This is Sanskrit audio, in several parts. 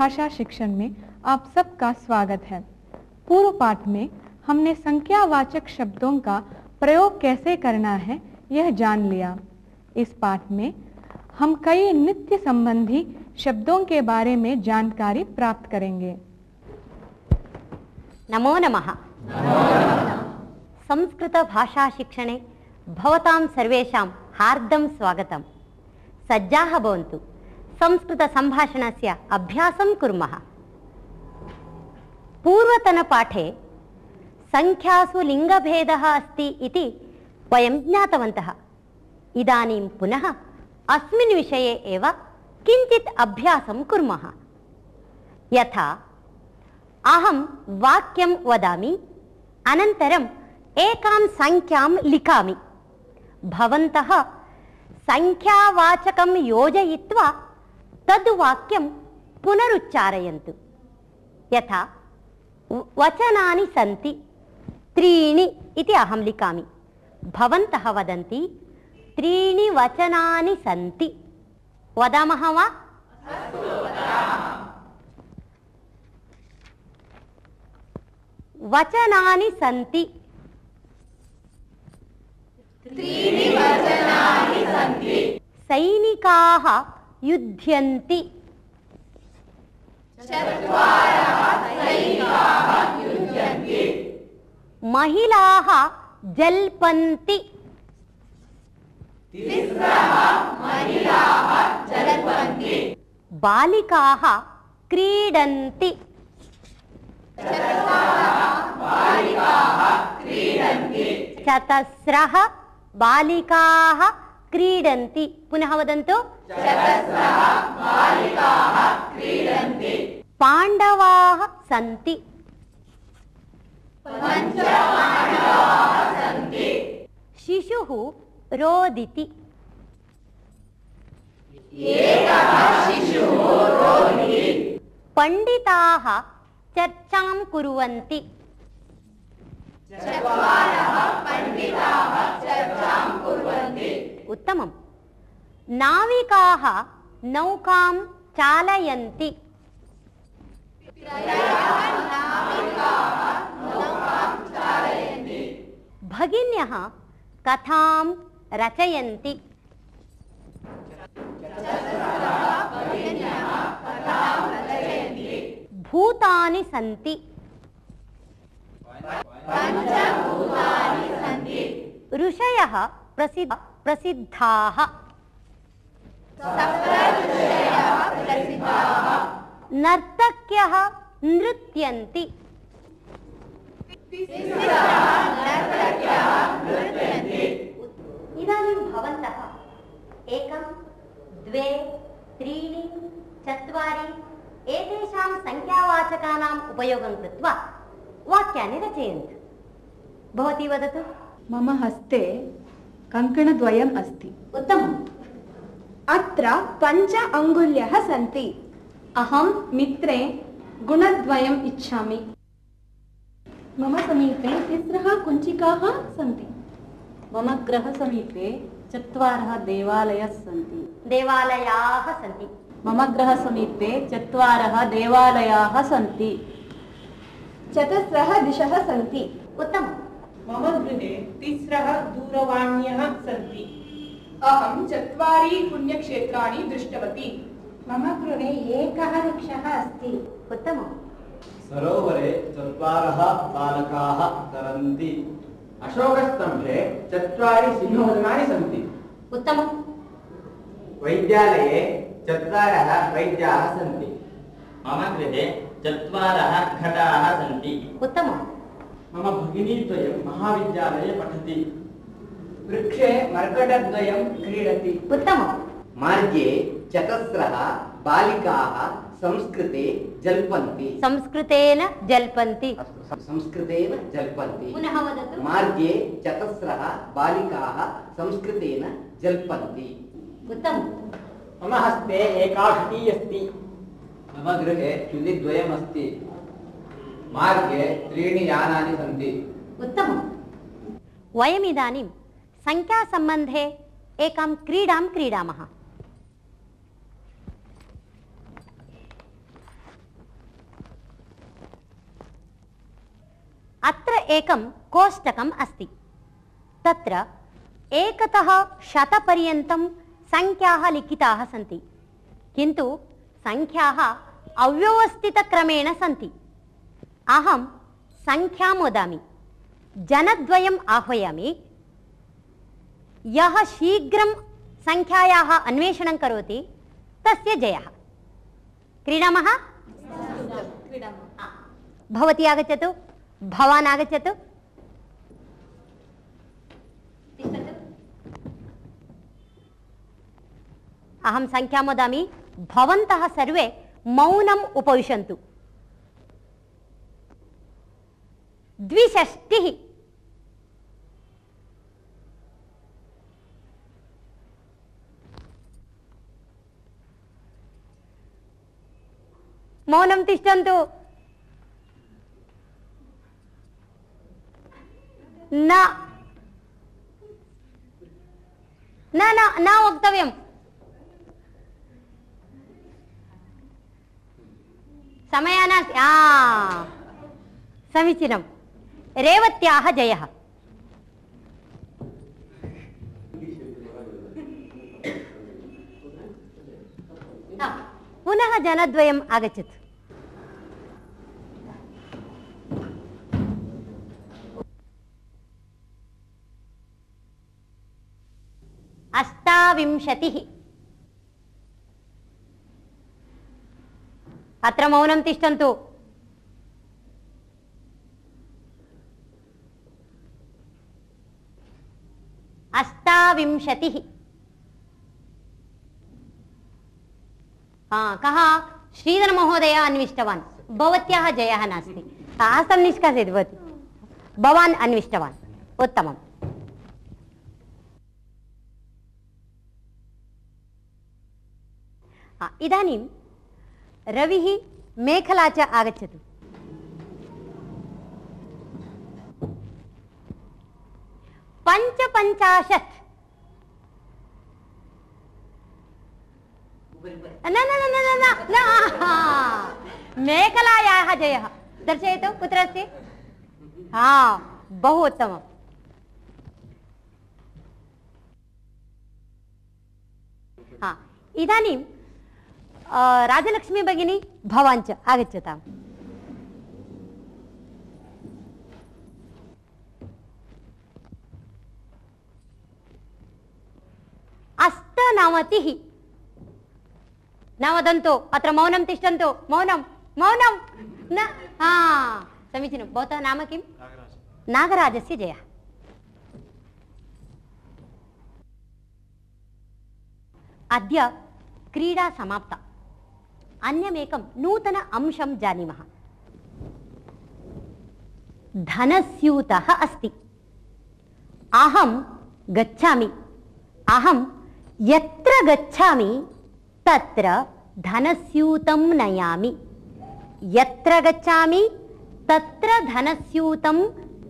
भाषा शिक्षण में आप सबका स्वागत है। पूर्व पाठ में हमने संख्यावाचक शब्दों का प्रयोग कैसे करना है यह जान लिया। इस पाठ में हम कई नित्य संबंधी शब्दों के बारे में जानकारी प्राप्त करेंगे। नमो नमः। संस्कृत भाषा शिक्षणे भवतां सर्वेषां हार्दं स्वागतं। सज्जाः भवन्तु। संस्कृत संभाषणस्य अभ्यासं कुर्मः। पूर्वतनपाठे संख्यासु लिङ्गभेदः अस्ति इति वयं ज्ञातवन्तः। इदानीं पुनः अस्मिन् विषये एव किञ्चित् अभ्यासं कुर्मः। यथा अहं वाक्यं वदामि, अनन्तरम् एकां संख्यां लिखामि। भवन्तः संख्यावाचकं योजयित्वा तद् वाक्यं पुनरुच्चारयन्तु। यथा वचनानि सन्ति, त्रीणि इति अहं लिखामि। भवन्तः वदन्ति त्रीणि वचनानि सन्ति। वदामः वा? वचनानि सन्ति। त्रीणि वचनानि सन्ति। सैनिकाः युध्यन्ति। चत्वारः सैनिकाः युध्यन्ति। महिलाः जल्पन्ति। तिस्रः महिलाः जल्पन्ति। बालिकाः क्रीडन्ति। चत्वारः बालिकाः क्रीडन्ति। चतस्रः बालिकाः क्रीडन्ति। पुनः वदन्तु। चतस्रः बालिकाः क्रीडन्ति। पाण्डवाः सन्ति। पञ्च पाण्डवाः सन्ति। शिशुः रोदिति। एकः शिशुः रोदिति। पण्डिताः चर्चां कुर्वन्ति। चत्वारः पण्डिताः चर्चां कुर्वन्ति। उत्तमम्। नाविकाः नौकां चालयन्ति। त्रयः नाविकाः नौकां चालयन्ति। भगिन्यः कथां रचयन्ति। चतस्रः भगिन्यः कथां रचयन्ति। भूतानि सन्ति। पञ्चभूतानि सन्ति। ऋषयः प्रसिद्धाः। सप्त ऋषयः प्रसिद्धाः। नर्तक्यः नृत्यन्ति। तिस्रः नर्तक्यः नृत्यन्ति। इदानीं भवन्तः एकं, द्वे, त्रीणि, चत्वारि एतेषां संख्यावाचकानाम् उपयोगं कृत्वा वाक्यानि रचयन्तु। भवती वदतु। मम हस्ते कङ्कणद्वयम् अस्ति। उत्तमम्। अत्र 5 अङ्गुल्यः सन्ति। अहं मित्रे गुणद्वयम् इच्छामि। मम समीपे तिस्रः कुञ्चिकाः सन्ति। मम गृहसमीपे 4 देवालयाः सन्ति। देवालयाः सन्ति। मम गृहसमीपे 4 देवालयाः सन्ति। चतस्रः दिशः सन्ति। उत्तमम्। मम गृहे 3 दूरवाण्यः सन्ति। अहं 4 पुण्यक्षेत्राणि दृष्टवती। मम गृहे एकः वृक्षः अस्ति। उत्तमम्। सरोवरे 4 बालकाः तरन्ति। अशोकस्तम्भे 4 सिंहवदनानि सन्ति। उत्तमम्। वैद्यालये 4 वैद्याः सन्ति। मम गृहे 4 घटाः सन्ति। उत्तमम्। मम भगिनीद्वयं महाविद्यालये पठति। वृक्षे मर्कटद्वयं क्रीडति। उत्तमम्। मार्गे 4 बालिकाः संस्कृते जल्पन्ति। संस्कृतेन जल्पन्ति। संस्कृतेन जल्पन्ति। पुनः वदतु। मार्गे 4 बालिकाः संस्कृतेन जल्पन्ति। उत्तमम्। मम हस्ते एका शुटी अस्ति। मम गृहे शुलिद्वयमस्ति। मार्गे 3 यानानि सन्ति। उत्तमम्। वयमिदानीं संख्यासम्बन्धे एकां क्रीडां क्रीडामः। अत्र एकं कोष्टकम् अस्ति। तत्र 1 तः 100 पर्यन्तं संख्याः लिखिताः सन्ति, किन्तु संख्याः अव्यवस्थितक्रमेण सन्ति। अहं संख्यां वदामि, जनद्वयम् आह्वयामि, यः शीघ्रं संख्यायाः अन्वेषणं करोति तस्य जयः। क्रीडामः? भवती आगच्छतु, भवान् आगच्छतु। अहं संख्यां वदामि, भवन्तः सर्वे मौनम् उपविशन्तु। 62। मौनं तिष्ठन्तु। न न न न वक्तव्यम्। समयः नास्ति। समीचीनं। रेवत्याः जयः। पुनः जनद्वयम् आगच्छतु। अष्टाविंशतिः। अत्र मौनं तिष्ठन्तु। अष्टाविंशतिः। कः? श्रीधरमहोदय अन्विष्टवान्। भवत्याः जयः नास्ति। हस्तं निष्कासयतु भवती। भवान् अन्विष्टवान्। उत्तमम्। इदानीं रविः, मेखला च आगच्छतु। पञ्चपञ्चाशत्। न न न न न न मेखलायाः जयः। दर्शयतु कुत्र अस्ति। बहु उत्तमम्। इदानीं राजलक्ष्मी भगिनी, भवान् च आगच्छताम्। अष्टनवतिः। न वदन्तु, अत्र मौनं तिष्ठन्तु। मौनं मौनं न। समीचीनं। भवतः नाम किं? नागराजस्य जयः। अद्य क्रीडा समाप्ता। अन्यमेकं नूतन अंशं जानीमः। धनस्यूतः अस्ति। अहं गच्छामि। अहं यत्र गच्छामि तत्र धनस्यूतं नयामि। यत्र गच्छामि तत्र धनस्यूतं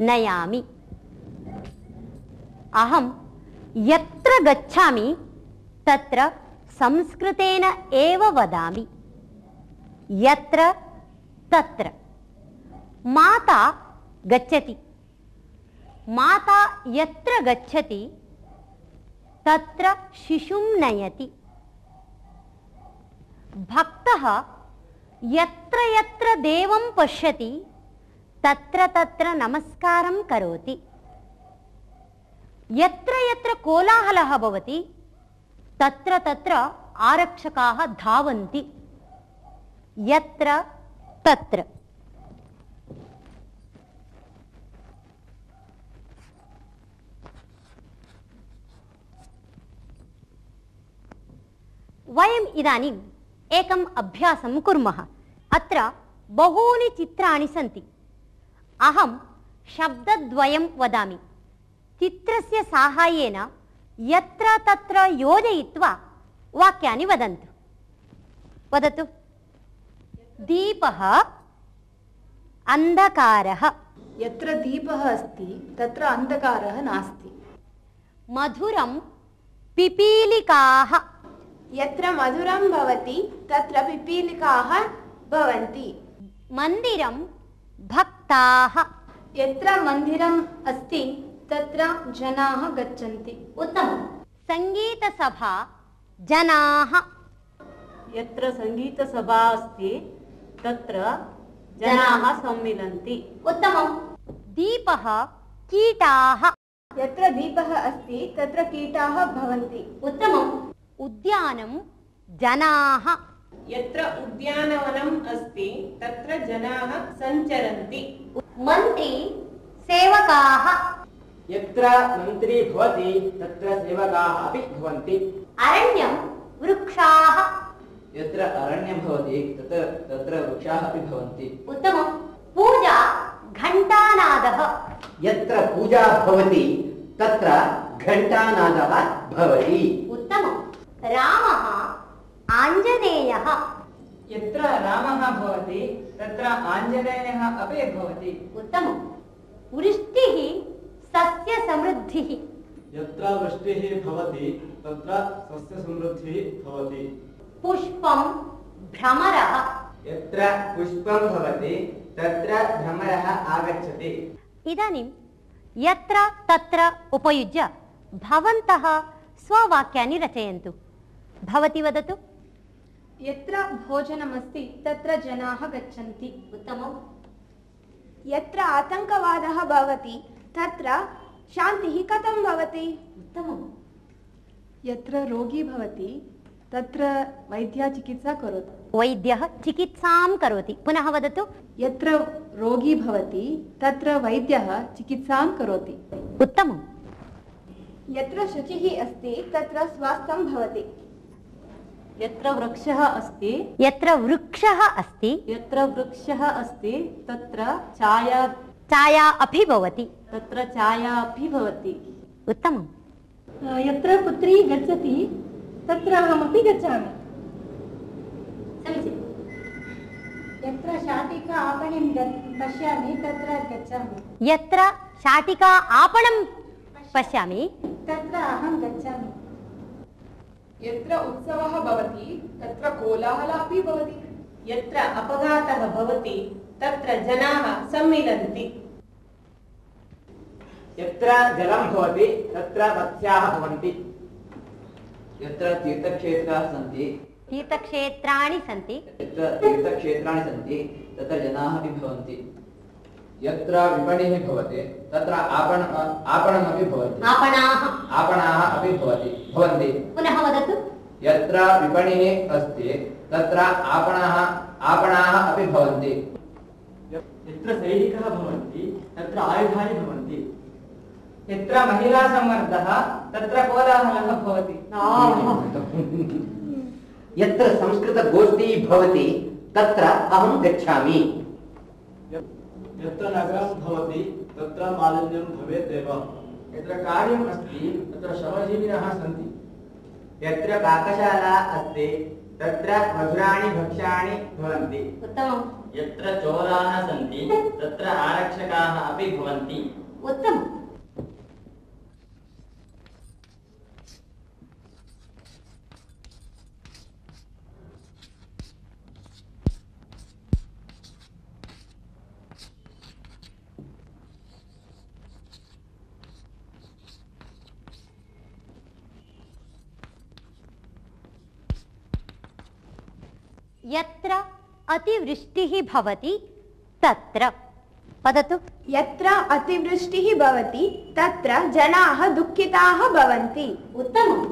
नयामि। अहं यत्र गच्छामि तत्र संस्कृतेन एव वदामि। यत्र तत्र। माता गच्छति। माता यत्र गच्छति तत्र शिशुं नयति। भक्तः यत्र यत्र देवं पश्यति तत्र तत्र नमस्कारं करोति। यत्र यत्र कोलाहलः भवति तत्र तत्र आरक्षकाः धावन्ति। यत्र तत्र। वयम् इदानीम् एकम् अभ्यासं कुर्मः। अत्र बहूनि चित्राणि सन्ति। अहं शब्दद्वयं वदामि। चित्रस्य साहाय्येन यत्र तत्र योजयित्वा वाक्यानि वदन्तु। वदतु। दीपः, अंधकारः। यत्र दीपः अस्ति तत्र अंधकारः नास्ति। मधुरं, पिपीलिकाः। यत्र मधुरं भवति तत्र पिपीलिकाः भवन्ति। मन्दिरं, भक्ताः। यत्र मन्दिरम् अस्ति तत्र जनाः गच्छन्ति। उत्तमं। सङ्गीतसभा जनाः। यत्र सङ्गीतसभा अस्ति तत्र जनाः सम्मिलन्ति। उत्तमं। दीपः कीटाः। यत्र दीपः अस्ति तत्र कीटाः भवन्ति। उत्तमम्। उद्यानं जनाः। यत्र उद्यानवनम् अस्ति तत्र जनाः सञ्चरन्ति। मन्त्री सेवकाः। यत्र मन्त्री भवति तत्र सेवकाः अपि भवन्ति। अरण्यं वृक्षाः। यत्र अरण्यं भवति तत्र वृक्षाः अपि भवन्ति। उत्तमं। पूजा घण्टानादः। यत्र पूजा भवति तत्र घण्टानादः भवति। उत्तमं। रामः आञ्जनेयः। यत्र रामः भवति तत्र आञ्जनेयः अपि भवति। उत्तमं। वृष्टिः सस्यसमृद्धिः। यत्र वृष्टिः भवति तत्र सस्यसमृद्धिः भवति। पुष्पं भ्रमरः। यत्र पुष्पं भवति तत्र भ्रमरः आगच्छति। इदानीं यत्र तत्र उपयुज्य भवन्तः स्ववाक्यानि रचयन्तु। भवती वदतु। यत्र भोजनमस्ति तत्र जनाः गच्छन्ति। उत्तमं। यत्र आतङ्कवादः भवति तत्र शान्तिः कथं भवति? उत्तमं। यत्र रोगी भवति तत्र वैद्यः चिकित्सा करोति। वैद्यः चिकित्सां करोति। पुनः वदतु। यत्र रोगी भवति तत्र वैद्यः चिकित्सां करोति। उत्तमं। यत्र शुचिः अस्ति तत्र स्वास्थ्यं भवति। यत्र वृक्षः अस्ति यत्र वृक्षः अस्ति तत्र छाया अपि भवति। तत्र छाया अपि भवति। उत्तमं। यत्र पुत्री गच्छति तत्र अहमपि गच्छामि। समीचीनं। यत्र शाटिका आपणं पश्यामि तत्र गच्छामि। यत्र शाटिका आपणं पश्यामि तत्र अहं गच्छामि। यत्र उत्सवः भवति तत्र कोलाहलः अपि भवति। यत्र अपघातः भवति तत्र जनाः सम्मिलन्ति। यत्र जलं भवति तत्र मत्स्याः भवन्ति। यत्र तीर्थक्षेत्राः सन्ति तीर्थक्षेत्राणि सन्ति तत्र जनाः अपि भवन्ति। यत्र विपणिः भवति तत्र आपणमपि भवति। आपणाः अपि भवन्ति। पुनः वदतु। यत्र विपणिः अस्ति तत्र आपणाः अपि भवन्ति। यत्र सैनिकाः भवन्ति तत्र आयुधानि भवन्ति। यत्र महिला संवर्धः तत्र कोलाहलः भवति। यत्र संस्कृतगोष्ठी भवति तत्र अहं गच्छामि। यत्र नगरं भवति तत्र मालिन्यं भवेदेव। यत्र कार्यम् अस्ति तत्र श्रमजीविनः सन्ति। यत्र पाकशाला अस्ति तत्र मधुराणि भक्ष्याणि भवन्ति। उत्तमं। यत्र चोराः सन्ति तत्र आरक्षकाः अपि भवन्ति। उत्तमम्। यत्र अतिवृष्टिः भवति तत्र वदतु। यत्र अतिवृष्टिः भवति तत्र जनाः दुःखिताः भवन्ति। उत्तमम्।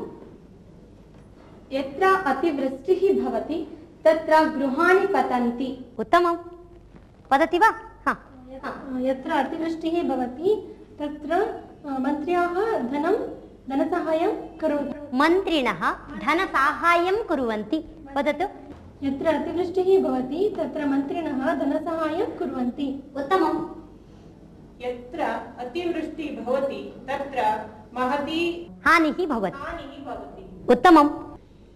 यत्र अतिवृष्टिः भवति तत्र गृहाणि पतन्ति। उत्तमं। वदति वा? यत्र अतिवृष्टिः भवति तत्र मन्त्र्याः धनसाहाय्यं करोति। मन्त्रिणः धनसाहाय्यं कुर्वन्ति। वदतु। यत्र अतिवृष्टिः भवति तत्र मन्त्रिणः धनसाहाय्यं कुर्वन्ति। उत्तमं। यत्र अतिवृष्टिः भवति तत्र महती हानिः भवति। उत्तमं।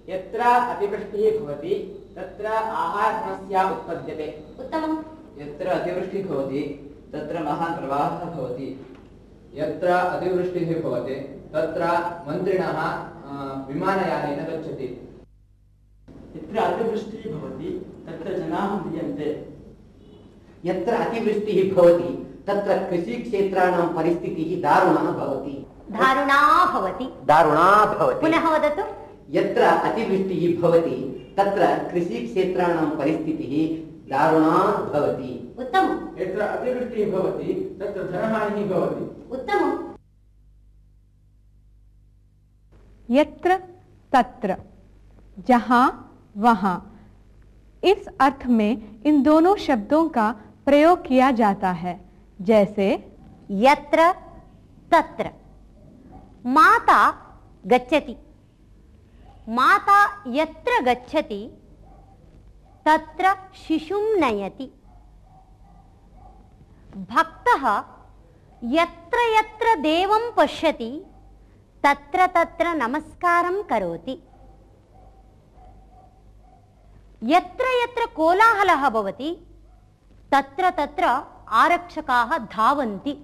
यत्र अतिवृष्टिः भवति तत्र आहारसमस्या उत्पद्यते। उत्तमं। यत्र अतिवृष्टिः भवति तत्र महान् प्रवाहः भवति। यत्र अतिवृष्टिः भवति तत्र मन्त्रिणः विमानयानेन गच्छति। यत्र अतिवृष्टिः भवति तत्र जनाः म्रियन्ते। यत्र अतिवृष्टिः भवति तत्र कृषिक्षेत्राणां परिस्थितिः दारुणा भवति। दारुणा भवति। दारुणा भवति। पुनः वदतु। यत्र अतिवृष्टिः भवति तत्र कृषिक्षेत्राणां परिस्थितिः दारुणा भवति। उत्तमम्। यत्र अतिवृष्टिः भवति तत्र धनहानिः भवति। उत्तमम्। यत्र तत्र, जहाँ वहाँ, इस अर्थ में इन दोनों शब्दों का प्रयोग किया जाता है। जैसे यत्र तत्र, माता गच्छति, माता यत्र गच्छति तत्र शिशुं नयति। भक्तः यत्र यत्र देवं पश्यति तत्र तत्र नमस्कारं करोति। यत्र यत्र कोलाहलः भवति तत्र तत्र आरक्षकाः धावन्ति।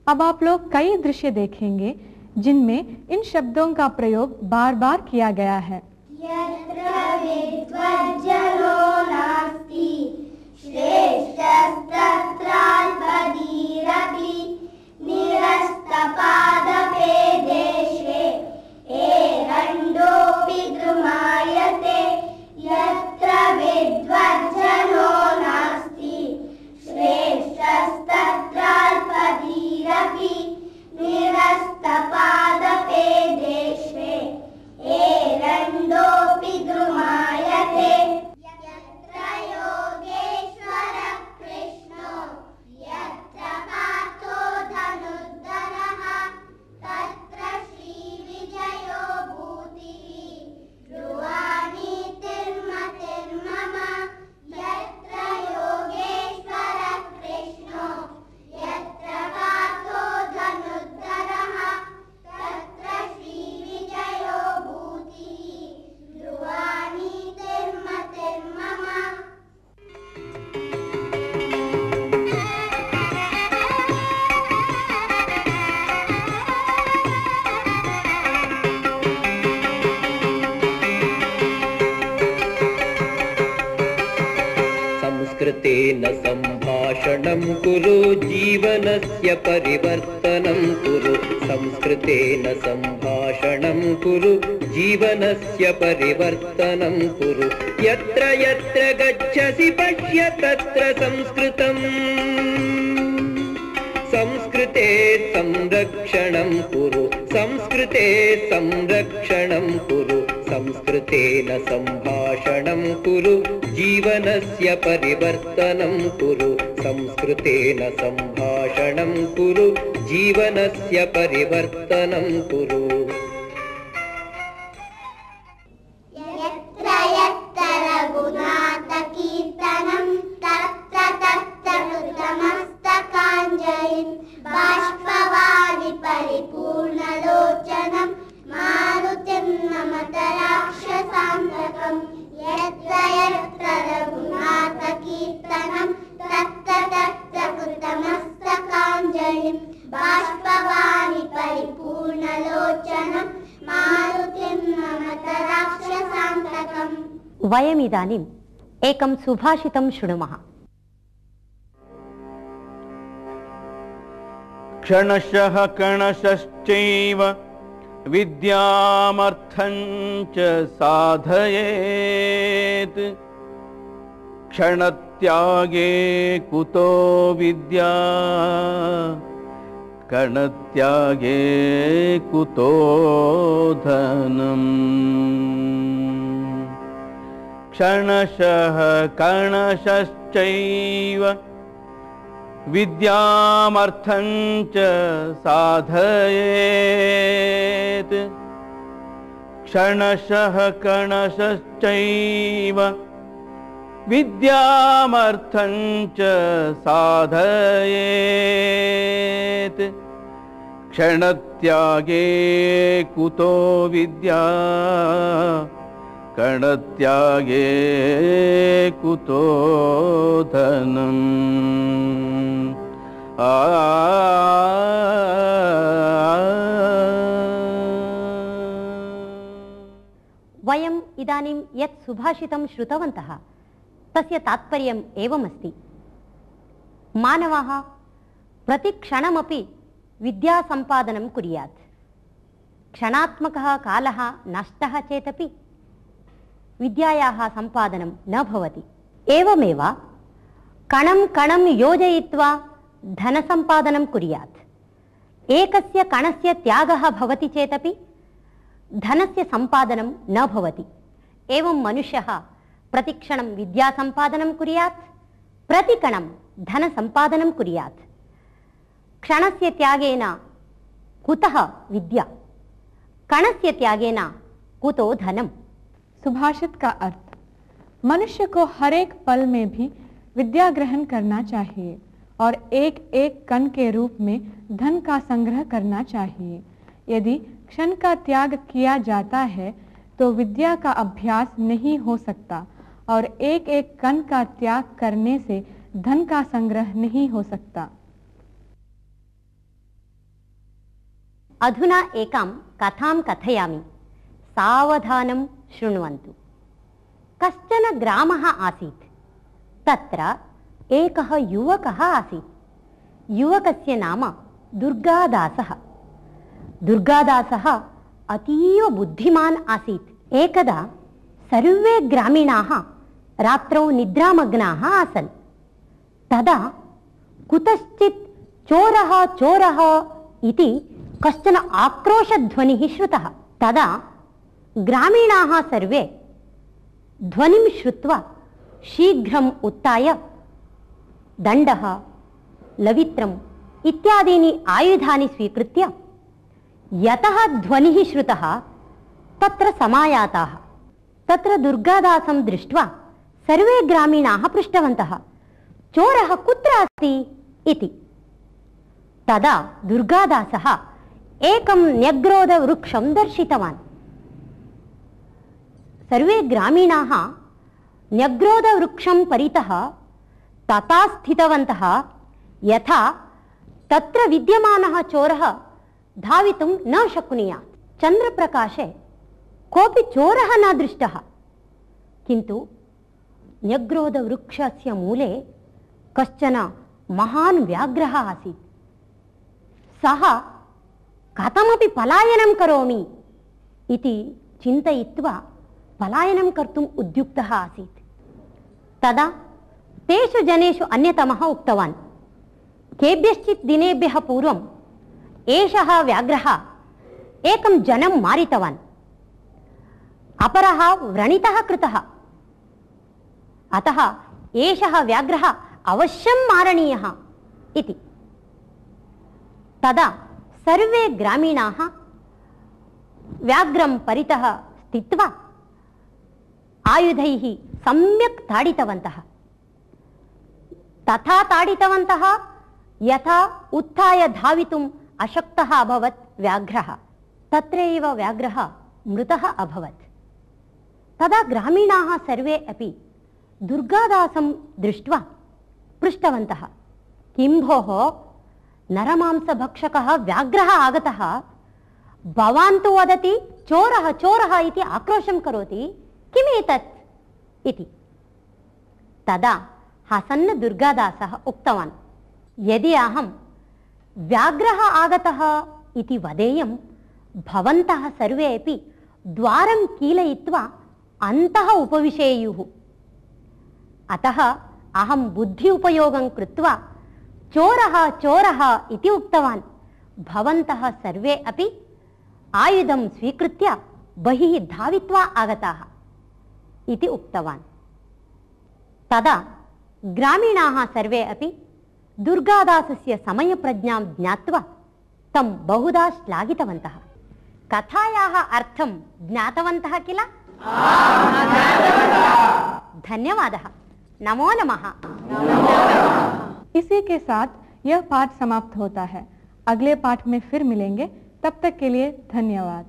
अब आप लोग कई दृश्य देखेंगे जिनमें इन शब्दों का प्रयोग बार बार किया गया है। यत्र विद्वज्जनो नास्ति श्रेष्ठस्तत्राल्पधीरपि निरस्तपादपे देशे एरण्डोऽपि द्रुमायते। यत्र विद्वज्जनो नास्ति श्रेष्ठस्तत्राल्पधीरपि निरस्तपादपे देशे एरण्डोऽपि द्रुमायते। यत्र योगेश्वरः कृष्णो यत्र पार्थो धनुर्धरः तत्र श्रीविजयो भूतिः ध्रुवानीतिर्मतिर्मम। यत्र योगेश्वरः कृष्णो यत्र पार्थो धनुर्धरः तत्र श्रीविजयो भूतिः ध्रुवानीतिर्मतिर्मम। संस्कृतेन सम्भाषणं कुरु जीवनस्य परिवर्तनं कुरु। संस्कृतेन सम्भाषणं कुरु जीवनस्य परिवर्तनं कुरु। यत्र यत्र गच्छसि पश्य तत्र संस्कृतम्। संस्कृते संरक्षणं कुरु, संस्कृते संरक्षणं कुरु। संस्कृतेन सम्भाषणं कुरु जीवनस्य परिवर्तनं कुरु। संस्कृतेन सम्भाषणं कुरु जीवनस्य परिवर्तनं कुरु। यत्र यत्र रघुनाथकीर्तनं तत्र तत्र कृतमस्तकाञ्जलिं बाष्पवारि परिपूर्णलोचनं मारुतिं नमत राक्षसान्तकम्। यत्र यत्र रघुनाथकीर्तनं तत्र तत्र कृतमस्तकाञ्जलिं बाष्पवारि परिपूर्णलोचनं मारुतिं नमत राक्षसान्तकम्। वयमिदानीम् एकं सुभाषितं शृणुमः। क्षणशः कणशश्चैव विद्यामर्थं च साधयेत्। क्षणत्यागे कुतो विद्या, कणत्यागे कुतो धनम्। क्षणशः कणशश्चैव विद्यामर्थं च साधयेत्। क्षणशः कणशश्चैव विद्यामर्थं च साधयेत्। क्षणत्यागे कुतो विद्या, कणत्यागे कुतो धनम्। वयम् इदानीं यत् सुभाषितं श्रुतवन्तः तस्य तात्पर्यम् एवमस्ति। मानवः प्रतिक्षणमपि विद्यासम्पादनं कुर्यात्। क्षणात्मकः कालः नष्टः चेतपि विद्यायाः सम्पादनं न भवति। एवमेव कणं कणं योजयित्वा धनसम्पादनं कुर्यात्। एकस्य कणस्य त्यागः भवति चेतपि धनस्य सम्पादनं न भवति। एवं मनुष्यः प्रतिक्षणं विद्यासम्पादनं कुर्यात्, प्रतिकणं धनसम्पादनं कुर्यात्। क्षणस्य त्यागेन कुतः विद्या, कणस्य त्यागेन कुतो धनम। सुभाषित का अर्थ: मनुष्य को हर एक पल में भी विद्या ग्रहण करना चाहिए और एक एक कण के रूप में धन का संग्रह करना चाहिए। यदि क्षण का त्याग किया जाता है तो विद्या का अभ्यास नहीं हो सकता और एक एक कण का त्याग करने से धन का संग्रह नहीं हो सकता। अधुना एकां कथां कथयामि, सावधानं शृण्वन्तु। कश्चन ग्रामः आसीत्। तत्र एकः युवकः आसीत्। युवकस्य नाम दुर्गादासः। दुर्गादासः अतीव बुद्धिमान् आसीत्। एकदा सर्वे ग्रामीणाः रात्रौ निद्रामग्नाः आसन्। तदा कुतश्चित् चोरः चोरः इति कश्चन आक्रोशध्वनिः श्रुतः। तदा ग्रामीणाः सर्वे ध्वनिं श्रुत्वा शीघ्रम् उत्थाय दण्डः, लवित्रम् इत्यादीनि आयुधानि स्वीकृत्य यतः ध्वनिः श्रुतः तत्र समायाताः। तत्र दुर्गादासं दृष्ट्वा सर्वे ग्रामीणाः पृष्टवन्तः, चोरः कुत्र अस्ति इति। तदा दुर्गादासः एकं न्यग्रोधवृक्षं दर्शितवान्। सर्वे ग्रामीणाः न्यग्रोधवृक्षं परितः तथा स्थितवन्तः यथा तत्र विद्यमानः चोरः धावितुं न शक्नुयात्। चन्द्रप्रकाशे कोऽपि चोरः न दृष्टः, किन्तु न्यग्रोधवृक्षस्य मूले कश्चन महान् व्याघ्रः आसीत्। सः कथमपि पलायनं करोमि इति चिन्तयित्वा पलायनं कर्तुम् उद्युक्तः आसीत्। तदा तेषु जनेषु अन्यतमः उक्तवान्, केभ्यश्चित् दिनेभ्यः पूर्वम् एषः व्याघ्रः एकं जनं मारितवान्, अपरः व्रणितः कृतः, अतः एषः व्याघ्रः अवश्यं मारणीयः इति। तदा सर्वे ग्रामीणाः व्याघ्रं परितः स्थित्वा आयुधैः सम्यक् ताडितवन्तः। तथा ताडितवन्तः यथा उत्थाय धावितुम् अशक्तः अभवत् व्याघ्रः। तत्रैव व्याघ्रः मृतः अभवत्। तदा ग्रामीणाः सर्वे अपि दुर्गादासं दृष्ट्वा पृष्टवन्तः, किं भोः, नरमांसभक्षकः व्याघ्रः आगतः, भवान् तु वदति चोरः चोरः इति आक्रोशं करोति, किमेतत् इति। तदा हसन् दुर्गादासः उक्तवान्, यदि अहं व्याघ्रः आगतः इति वदेयं, भवन्तः सर्वे अपि द्वारं कीलयित्वा अन्तः उपविशेयुः। अतः अहं बुद्धि उपयोगं कृत्वा चोरः चोरः इति उक्तवान्। भवन्तः सर्वे अपि आयुधं स्वीकृत्य बहिः धावित्वा आगताः इति उक्तवान्। तदा ग्रामीणाः सर्वे अपि दुर्गादासस्य समयप्रज्ञां ज्ञात्वा तं बहुधा श्लाघितवन्तः। कथायाः अर्थं ज्ञातवन्तः किल? धन्यवादः। नमो नमः। इसी के साथ यह पाठ समाप्त होता है। अगले पाठ में फिर मिलेंगे, तब तक के लिए धन्यवाद।